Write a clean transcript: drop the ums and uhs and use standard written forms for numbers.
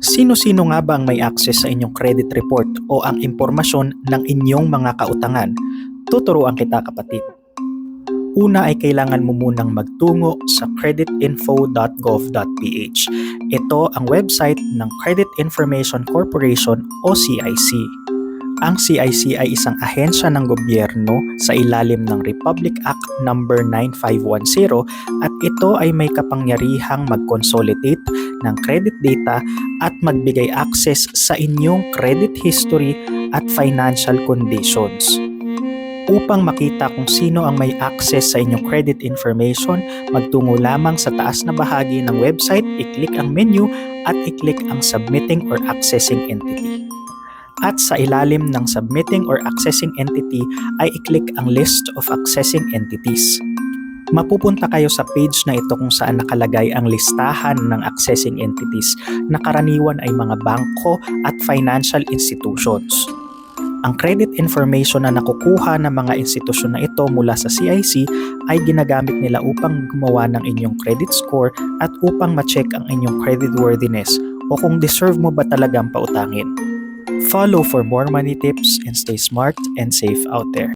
Sino-sino nga ba ang may access sa inyong credit report o ang impormasyon ng inyong mga kautangan? Tuturuan kita kapatid. Una ay kailangan mo munang magtungo sa creditinfo.gov.ph. Ito ang website ng Credit Information Corporation o CIC. Ang CIC ay isang ahensya ng gobyerno sa ilalim ng Republic Act No. 9510 at ito ay may kapangyarihang mag-consolidate ng credit data at magbigay access sa inyong credit history at financial conditions. Upang makita kung sino ang may access sa inyong credit information, magtungo lamang sa taas na bahagi ng website, i-click ang menu at i-click ang Submitting or Accessing Entity. At sa ilalim ng Submitting or Accessing Entity ay i-click ang List of Accessing Entities. Mapupunta kayo sa page na ito kung saan nakalagay ang listahan ng accessing entities na karaniwan ay mga bangko at financial institutions. Ang credit information na nakukuha ng mga institusyon na ito mula sa CIC ay ginagamit nila upang gumawa ng inyong credit score at upang ma-check ang inyong creditworthiness o kung deserve mo ba talagang pautangin. Follow for more money tips and stay smart and safe out there.